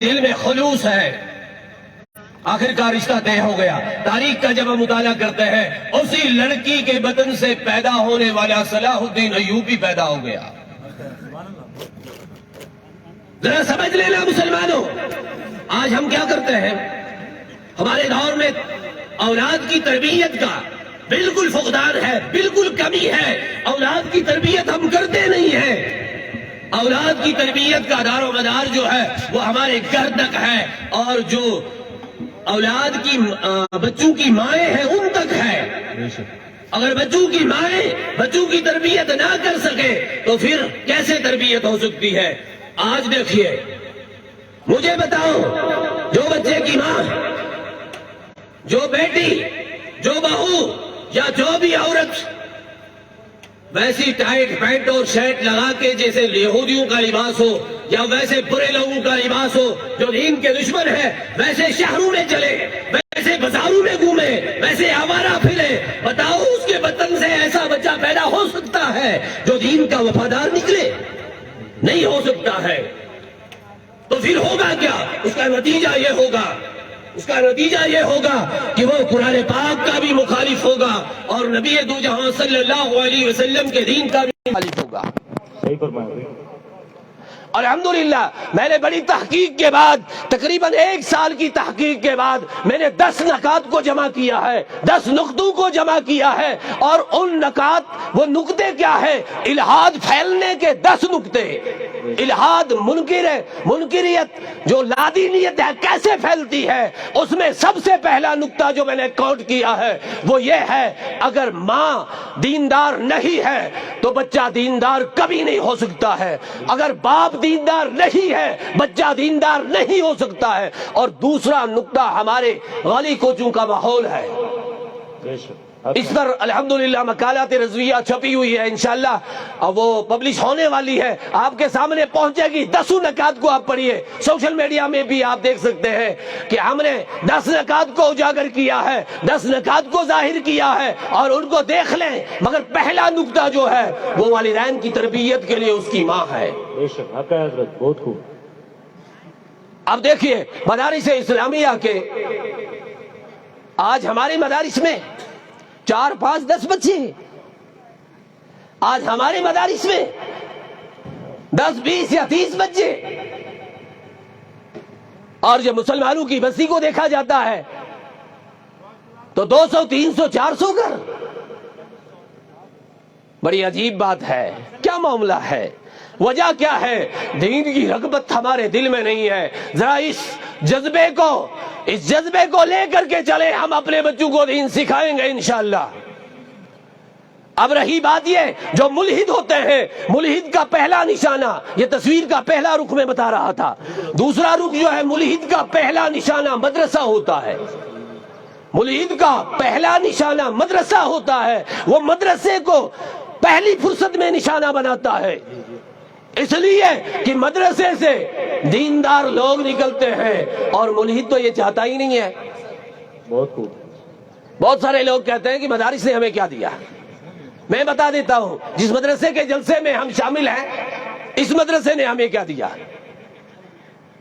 دل میں خلوص ہے، آخر کا رشتہ طے ہو گیا۔ تاریخ کا جب ہم مطالعہ کرتے ہیں، اسی لڑکی کے بطن سے پیدا ہونے والا صلاح الدین ایوبی پیدا ہو گیا۔ ذرا سمجھ لینا مسلمانوں، آج ہم کیا کرتے ہیں؟ ہمارے دور میں اولاد کی تربیت کا بالکل فقدان ہے، بالکل کمی ہے۔ اولاد کی تربیت ہم کرتے نہیں ہیں۔ اولاد کی تربیت کا دار و مدار جو ہے وہ ہمارے گھر تک ہے، اور جو اولاد کی بچوں کی مائیں ہیں ان تک ہے۔ اگر بچوں کی مائیں بچوں کی تربیت نہ کر سکے تو پھر کیسے تربیت ہو سکتی ہے؟ آج دیکھیے، مجھے بتاؤ، جو بچے کی ماں، جو بیٹی، جو بہو یا جو بھی عورت ویسی ٹائٹ پینٹ اور شرٹ لگا کے جیسے یہودیوں کا لباس ہو یا ویسے برے لوگوں کا لباس ہو جو دین کے دشمن ہے، ویسے شہروں میں چلے، ویسے بازاروں میں گھومے، ویسے آوارہ پھرے، بتاؤ اس کے بطن سے ایسا بچہ پیدا ہو سکتا ہے جو دین کا وفادار نکلے؟ نہیں ہو سکتا ہے۔ تو پھر ہوگا کیا؟ اس کا نتیجہ یہ ہوگا کہ وہ قرآن پاک کا بھی مخالف ہوگا اور نبی دو جہاں صلی اللہ علیہ وسلم کے دین کا بھی مخالف ہوگا۔ صحیح فرمایا۔ الحمدللہ میں نے بڑی تحقیق کے بعد، تقریباً 1 سال کی تحقیق کے بعد، میں نے 10 نکات کو جمع کیا ہے، 10 نقطوں کو جمع کیا ہے، اور ان نکات، وہ نقطے کیا ہے؟ الہاد پھیلنے کے 10 نقطے۔ الہاد، منکریت جو لادینیت ہے کیسے پھیلتی ہے، اس میں سب سے پہلا نقطہ جو میں نے کاؤنٹ کیا ہے وہ یہ ہے، اگر ماں دیندار نہیں ہے تو بچہ دیندار کبھی نہیں ہو سکتا ہے، اگر باپ دیندار نہیں ہے بچہ دیندار نہیں ہو سکتا ہے۔ اور دوسرا نقطہ ہمارے غالی کوچوں کا ماحول ہے۔ اس پر الحمدللہ مقالات رضویہ چھپی ہوئی ہے، انشاءاللہ وہ پبلش ہونے والی ہے، آپ کے سامنے پہنچے گی۔ 10 نکات کو آپ پڑھیے، سوشل میڈیا میں بھی آپ دیکھ سکتے ہیں کہ ہم نے 10 نکات کو اجاگر کیا ہے، 10 نکات کو ظاہر کیا ہے، اور ان کو دیکھ لیں۔ مگر پہلا نقطہ جو ہے وہ والدین کی تربیت کے لیے اس کی ماں ہے۔ بے شک، حق ہے حضرت، بہت خوب۔ اب دیکھیے مدارس اسلامیہ کے، آج ہمارے مدارس میں 4، 5، 10 بچے ہیں۔ آج ہمارے مدارس میں 10، 20 یا 30 بچے، اور جب مسلمانوں کی بستی کو دیکھا جاتا ہے تو 200، 300، 400 گھر۔ بڑی عجیب بات ہے، کیا معاملہ ہے؟ وجہ کیا ہے؟ دین کی رغبت ہمارے دل میں نہیں ہے۔ ذرا اس جذبے کو لے کر کے چلے، ہم اپنے بچوں کو دین سکھائیں گے انشاءاللہ۔ اب رہی بات یہ، جو ملحد ہوتے ہیں، ملحد کا پہلا نشانہ، یہ تصویر کا پہلا رخ میں بتا رہا تھا، دوسرا رخ جو ہے ملحد کا پہلا نشانہ مدرسہ ہوتا ہے۔ ملحد کا پہلا نشانہ مدرسہ ہوتا ہے، وہ مدرسے کو پہلی فرصت میں نشانہ بناتا ہے، اس لیے کہ مدرسے سے دیندار لوگ نکلتے ہیں، اور ملحد تو یہ چاہتا ہی نہیں ہے۔ بہت خوب۔ بہت سارے لوگ کہتے ہیں کہ مدارس نے ہمیں کیا دیا۔ میں بتا دیتا ہوں، جس مدرسے کے جلسے میں ہم شامل ہیں، اس مدرسے نے ہمیں کیا دیا۔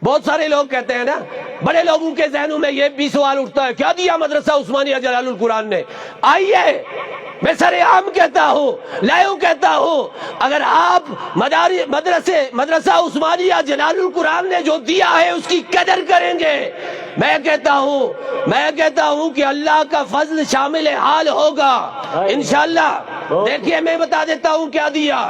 بہت سارے لوگ کہتے ہیں نا، بڑے لوگوں کے ذہنوں میں یہ بھی سوال اٹھتا ہے، کیا دیا مدرسہ عثمانیہ جلال القرآن نے؟ آئیے میں سر عام کہتا ہوں، لائیو کہتا ہوں، اگر آپ مدرسہ عثمانیہ جلال القرآن نے جو دیا ہے اس کی قدر کریں گے، میں کہتا ہوں کہ اللہ کا فضل شامل حال ہوگا انشاءاللہ۔ دیکھیے میں بتا دیتا ہوں کیا دیا۔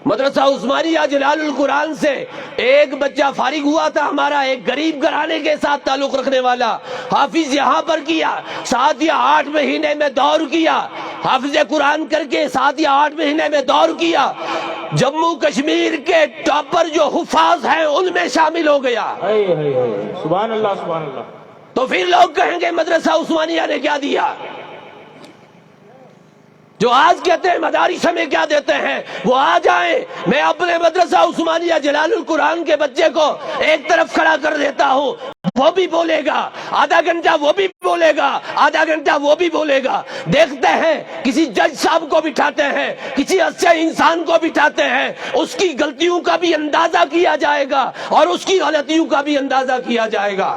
مدرسہ عثمانیہ جلال القرآن سے ایک بچہ فارغ ہوا تھا ہمارا، ایک غریب گھرانے کے ساتھ تعلق رکھنے والا، حافظ یہاں پر کیا، 7 یا 8 مہینے میں دور کیا، حافظ قرآن کر کے 7 یا 8 مہینے میں دور کیا، جموں کشمیر کے ٹاپر جو حفاظ ہیں ان میں شامل ہو گیا۔ سبحان اللہ، سبحان اللہ۔ تو پھر لوگ کہیں گے مدرسہ عثمانیہ نے کیا دیا؟ جو آج کہتے ہیں مدارس ہمیں کیا دیتے ہیں، وہ آ جائیں، میں اپنے مدرسہ عثمانیہ جلال القرآن کے بچے کو ایک طرف کھڑا کر دیتا ہوں، وہ بھی بولے گا آدھا گھنٹہ، وہ بھی بولے گا آدھا گھنٹہ، وہ بھی بولے گا۔ دیکھتے ہیں کسی جج صاحب کو بٹھاتے ہیں، کسی اچھے انسان کو بٹھاتے ہیں، اس کی غلطیوں کا بھی اندازہ کیا جائے گا اور اس کی غلطیوں کا بھی اندازہ کیا جائے گا۔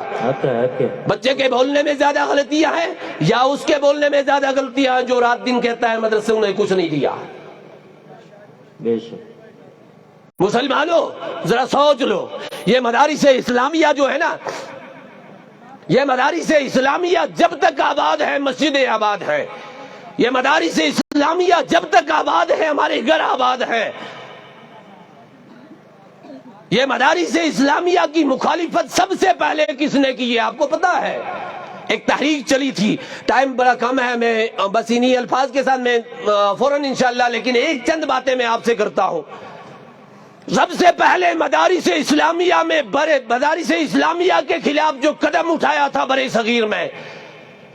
بچے کے بولنے میں زیادہ غلطیاں ہیں یا اس کے بولنے میں زیادہ غلطیاں ہیں جو رات دن کہتا ہے مدرسے نے کچھ نہیں دیا؟ بے شک۔ مسلمانوں ذرا سوچ لو، یہ مدارس اسلامیہ جو ہے نا، یہ مدارس اسلامیہ جب تک آباد ہے مسجدیں آباد ہے، یہ مدارس اسلامیہ جب تک آباد ہے ہمارے گھر آباد ہے۔ یہ مدارس اسلامیہ کی مخالفت سب سے پہلے کس نے کی ہے آپ کو پتا ہے؟ ایک تحریک چلی تھی، ٹائم بڑا کم ہے، میں بس انہی الفاظ کے ساتھ میں فوراً انشاءاللہ، لیکن ایک چند باتیں میں آپ سے کرتا ہوں۔ سب سے پہلے مدارس اسلامیہ میں مدارس اسلامیہ کے خلاف جو قدم اٹھایا تھا برے صغیر میں،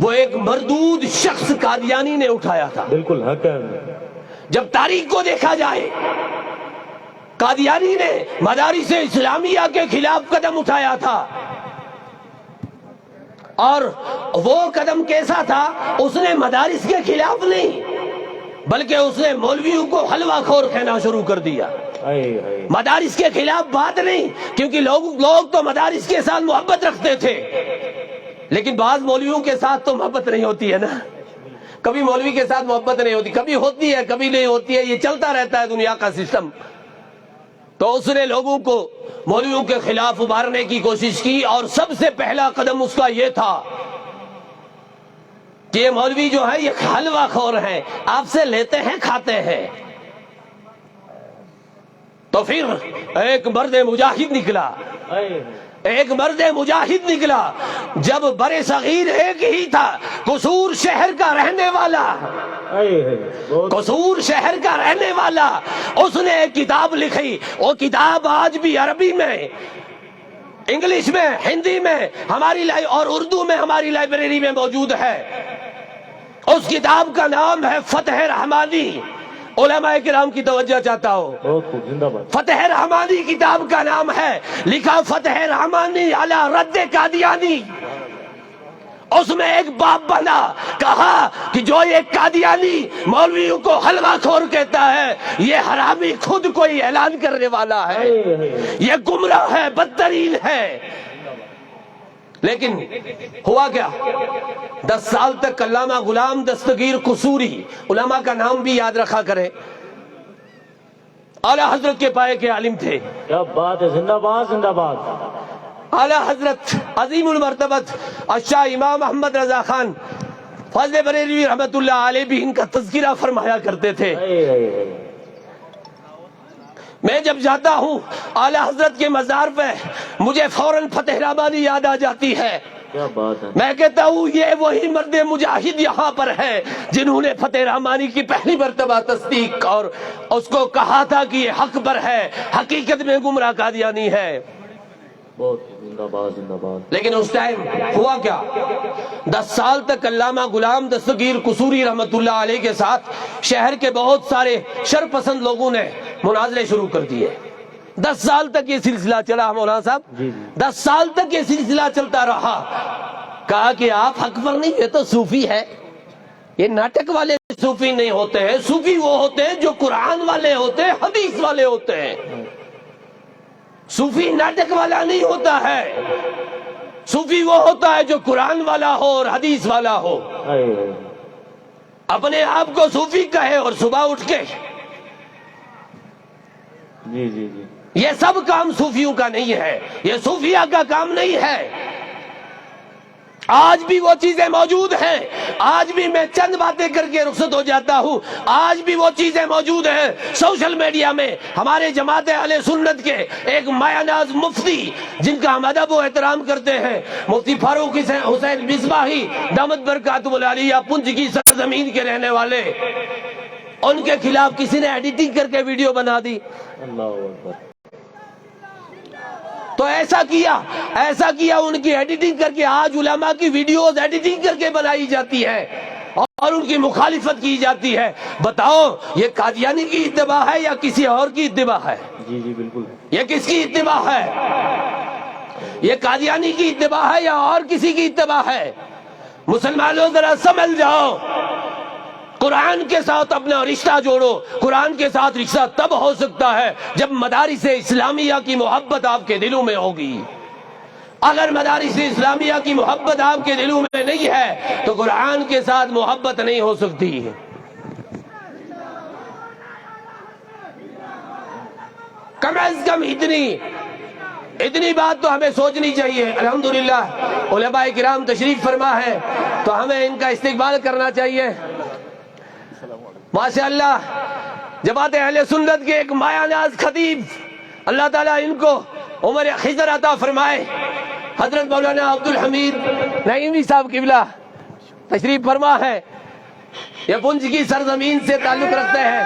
وہ ایک مردود شخص قادیانی نے اٹھایا تھا۔ بالکل حق ہے۔ جب تاریخ کو دیکھا جائے، قادیانی نے مدارس اسلامیہ کے خلاف قدم اٹھایا تھا، اور وہ قدم کیسا تھا؟ اس نے مدارس کے خلاف نہیں بلکہ اس نے مولویوں کو حلوہ خور کہنا شروع کر دیا۔ مدارس کے خلاف بات نہیں، کیونکہ لوگ تو مدارس کے ساتھ محبت رکھتے تھے، لیکن بعض مولویوں کے ساتھ تو محبت نہیں ہوتی ہے نا، کبھی مولوی کے ساتھ محبت نہیں ہوتی، کبھی ہوتی ہے کبھی نہیں ہوتی ہے، یہ چلتا رہتا ہے دنیا کا سسٹم۔ تو اس نے لوگوں کو مولویوں کے خلاف ابھارنے کی کوشش کی، اور سب سے پہلا قدم اس کا یہ تھا کہ یہ مولوی جو ہے یہ حلوہ خور ہیں، آپ سے لیتے ہیں کھاتے ہیں۔ تو پھر ایک مرد مجاہد نکلا، ایک مرد مجاہد نکلا، جب برے صغیر ایک ہی تھا، قصور شہر کا رہنے والا، قصور شہر کا رہنے والا، اس نے ایک کتاب لکھی، وہ کتاب آج بھی عربی میں، انگلش میں، ہندی میں ہماری اور اردو میں ہماری لائبریری میں موجود ہے۔ اس کتاب کا نام ہے فتح رحمانی۔ علماء کرام کی توجہ چاہتا ہوں، فتح رحمانی کتاب کا نام ہے، لکھا فتح رحمانی علی رد قادیانی۔ اس میں ایک باب بنا، کہا کہ جو یہ قادیانی مولویوں کو حلوہ خور کہتا ہے، یہ حرامی خود کوئی اعلان کرنے والا ہے، یہ گمراہ ہے، بدترین ہے۔ لیکن ہوا کیا؟ 10 سال تک علامہ غلام دستگیر قصوری، علماء کا نام بھی یاد رکھا کریں، اعلیٰ حضرت کے پائے کے عالم تھے۔ کیا بات ہے، زندہ باد زندہ باد۔ اعلیٰ حضرت عظیم المرتبت الشاہ امام محمد رضا خان فضل بریلوی رحمت اللہ علیہ بھی ان کا تذکرہ فرمایا کرتے تھے۔ میں جب جاتا ہوں اعلیٰ حضرت کے مزار پہ، مجھے فوراً فتح رحمانی یاد آ جاتی ہے۔ کیا بات ہے۔ میں کہتا ہوں یہ وہی مرد مجاہد یہاں پر ہے جنہوں نے فتح رحمانی کی پہلی مرتبہ تصدیق اور اس کو کہا تھا کہ یہ حق پر ہے، حقیقت میں گمراہ قادیانی ہے۔ بہت زندہ باد زندہ باد۔ لیکن اس ٹائم ہوا کیا؟ 10 سال تک علامہ غلام دستگیر قصوری رحمت اللہ علیہ کے ساتھ شہر کے بہت سارے شر پسند لوگوں نے مناظرے شروع کر دیے۔ 10 سال تک یہ سلسلہ چلا مولانا صاحب، 10 سال تک یہ سلسلہ چلتا رہا۔ کہا کہ آپ حق پر نہیں، یہ تو صوفی ہے، یہ ناٹک والے صوفی نہیں ہوتے ہیں، صوفی وہ ہوتے ہیں جو قرآن والے ہوتے ہیں، حدیث والے ہوتے ہیں، صوفی ناٹک والا نہیں ہوتا ہے، صوفی وہ ہوتا ہے جو قرآن والا ہو اور حدیث والا ہو۔ اپنے آپ کو صوفی کہے اور صبح اٹھ کے جی جی جی، یہ سب کام صوفیوں کا نہیں ہے، یہ صوفیہ کا کام نہیں ہے۔ آج بھی وہ چیزیں موجود ہیں، آج بھی میں چند باتیں کر کے رخصت ہو جاتا ہوں، آج بھی وہ چیزیں موجود ہیں۔ سوشل میڈیا میں ہمارے جماعت اہل سنت کے ایک مایہ ناز مفتی جن کا ہم ادب و احترام کرتے ہیں، مفتی فاروق حسین مصباحی دامت برکاتہ العالیہ، پنج کی سرزمین کے رہنے والے، ان کے خلاف کسی نے ایڈیٹنگ کر کے ویڈیو بنا دی۔ اللہ اکبر۔ تو ایسا کیا ان کی ایڈیٹنگ کر کے، آج علماء کی ویڈیوز ایڈیٹنگ کر کے بنائی جاتی ہے، اور ان کی مخالفت کی جاتی ہے. بتاؤ یہ قادیانی کی اتباع ہے یا کسی اور کی اتباع ہے؟ جی جی بالکل. یہ کس کی اتباع ہے؟ یہ قادیانی کی اتباع ہے یا اور کسی کی اتباع ہے؟ مسلمانوں ذرا سمجھ جاؤ، قرآن کے ساتھ اپنا رشتہ جوڑو. قرآن کے ساتھ رشتہ تب ہو سکتا ہے جب مدارس اسلامیہ کی محبت آپ کے دلوں میں ہوگی. اگر مدارس اسلامیہ کی محبت آپ کے دلوں میں نہیں ہے تو قرآن کے ساتھ محبت نہیں ہو سکتی. کم از کم اتنی بات تو ہمیں سوچنی چاہیے. الحمدللہ علماء کرام تشریف فرما ہے تو ہمیں ان کا استقبال کرنا چاہیے. ماشاءاللہ جماعت اہل سنت کے ایک مایہ ناز خطیب، اللہ تعالیٰ ان کو عمر خضر عطا فرمائے، حضرت مولانا عبدالحمید نعیمی صاحب قبلہ تشریف فرما ہے. یہ پنج کی سرزمین سے تعلق رکھتے ہیں.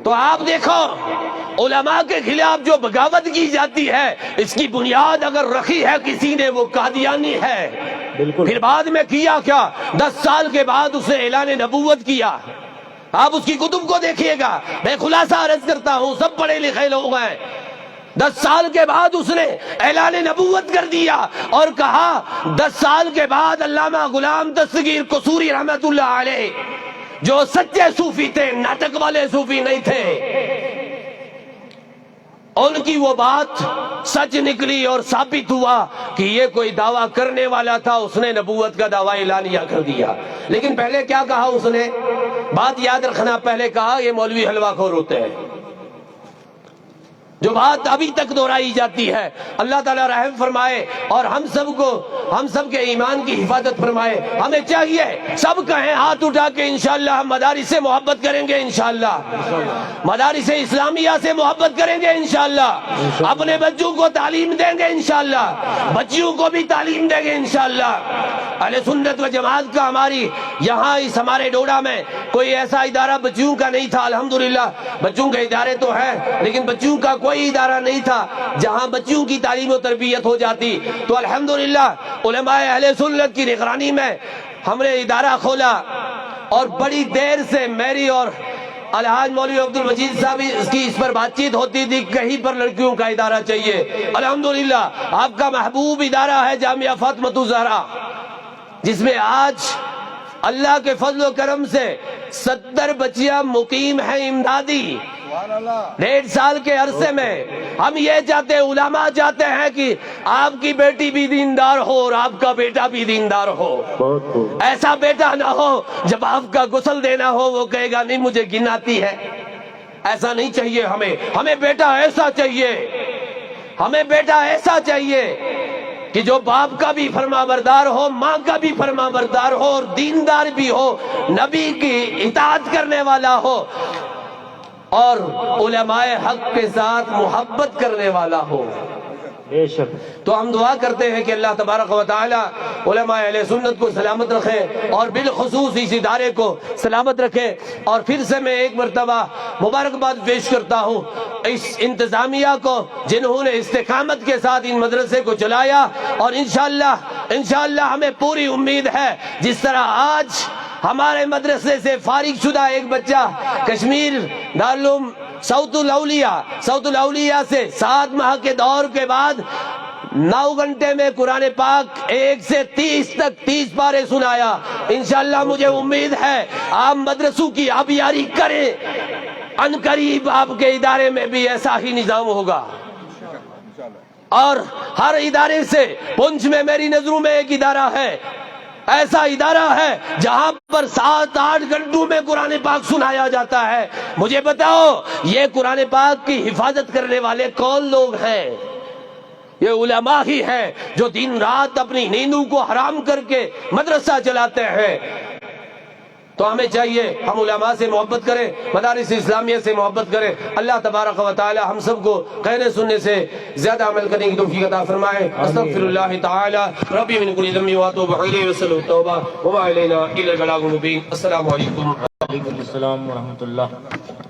تو آپ دیکھو علماء کے خلاف جو بغاوت کی جاتی ہے اس کی بنیاد اگر رکھی ہے کسی نے وہ قادیانی ہے. بالکل. پھر بعد میں کیا کیا؟ 10 سال کے بعد اسے اعلان نبوت کیا. آپ اس کی کتب کو دیکھیے گا، میں خلاصہ عرض کرتا ہوں، سب پڑھے لکھے لوگ ہیں. 10 سال کے بعد اس نے اعلان نبوت کر دیا اور کہا 10 سال کے بعد علامہ غلام دستگیر قصوری رحمت اللہ علیہ جو سچے صوفی تھے، ناٹک والے صوفی نہیں تھے، ان کی وہ بات سچ نکلی اور ثابت ہوا کہ یہ کوئی دعویٰ کرنے والا تھا، اس نے نبوت کا دعویٰ اعلانیہ کر دیا. لیکن پہلے کیا کہا اس نے؟ بات یاد رکھنا، پہلے کہا یہ مولوی حلوہ خور ہوتے ہیں، جو بات ابھی تک دہرائی جاتی ہے. اللہ تعالیٰ رحم فرمائے اور ہم سب کے ایمان کی حفاظت فرمائے. ہمیں چاہیے سب کہیں ہاتھ اٹھا کے انشاءاللہ ہم مدارس سے محبت کریں گے، انشاءاللہ مدارس اسلامیہ سے محبت کریں گے، انشاءاللہ اپنے بچوں کو تعلیم دیں گے، انشاءاللہ بچیوں کو بھی تعلیم دیں گے، انشاءاللہ. اہل سنت و جماعت کا یہاں اس ہمارے ڈوڈا میں کوئی ایسا ادارہ بچیوں کا نہیں تھا. الحمدللہ بچوں کے ادارے تو ہیں لیکن بچیوں کا کوئی ادارہ نہیں تھا جہاں بچیوں کی تعلیم و تربیت ہو جاتی. تو الحمدللہ علماء اہل سنت کی نگرانی میں ہم نے ادارہ کھولا اور بڑی دیر سے میری اور الحاج مولوی عبدالمجید صاحب اس پر بات چیت ہوتی تھی، کہیں پر لڑکیوں کا ادارہ چاہیے. الحمدللہ آپ کا محبوب ادارہ ہے جامعہ فاطمۃ الزہرا، جس میں آج اللہ کے فضل و کرم سے 70 بچیاں مقیم ہیں امدادی. 1.5 سال کے عرصے میں ہم یہ چاہتے ہیں، علماء چاہتے ہیں کہ آپ کی بیٹی بھی دیندار ہو اور آپ کا بیٹا بھی دیندار ہو. ایسا بیٹا نہ ہو جب آپ کا غسل دینا ہو وہ کہے گا نہیں مجھے گن آتی ہے. ایسا نہیں چاہیے ہمیں بیٹا ایسا چاہیے، ہمیں بیٹا ایسا چاہیے کہ جو باپ کا بھی فرما بردار ہو، ماں کا بھی فرما بردار ہو اور دیندار بھی ہو، نبی کی اطاعت کرنے والا ہو اور علماء حق کے ساتھ محبت کرنے والا ہو. بے شک. تو ہم دعا کرتے ہیں کہ اللہ تبارک و تعالی علماء اہل سنت کو سلامت رکھے اور بالخصوص اس ادارے کو سلامت رکھے. اور پھر سے میں ایک مرتبہ مبارکباد پیش کرتا ہوں اس انتظامیہ کو جنہوں نے استقامت کے ساتھ ان مدرسے کو چلایا. اور انشاءاللہ ہمیں پوری امید ہے جس طرح آج ہمارے مدرسے سے فارغ شدہ ایک بچہ کشمیر دارالعلوم سعود الاولیاء سے 7 ماہ کے دور کے بعد 9 گھنٹے میں قرآن پاک 1 سے 30 پارے سنایا. انشاءاللہ مجھے امید ہے آپ مدرسوں کی آبیاری کریں، ان قریب آپ کے ادارے میں بھی ایسا ہی نظام ہوگا. اور ہر ادارے سے پنچ میں میری نظروں میں ایک ادارہ ہے، ایسا ادارہ ہے جہاں پر 7-8 گھنٹوں میں قرآن پاک سنایا جاتا ہے. مجھے بتاؤ یہ قرآن پاک کی حفاظت کرنے والے کون لوگ ہیں؟ یہ علماء ہی ہیں جو دن رات اپنی نیندوں کو حرام کر کے مدرسہ چلاتے ہیں. تو ہمیں چاہیے ہم علماء سے محبت کریں، مدارس اسلامیہ سے محبت کریں. اللہ تبارک و تعالی ہم سب کو کہنے سننے سے زیادہ عمل کرنے کی توفیق عطا فرمائے. استغفر اللہ تعالی ربی من کل ذنب واتوب الیہ وصلی التوبہ وما علینا الا البلاغ المبین. السلام علیکم. وعلیکم السلام ورحمۃ اللہ.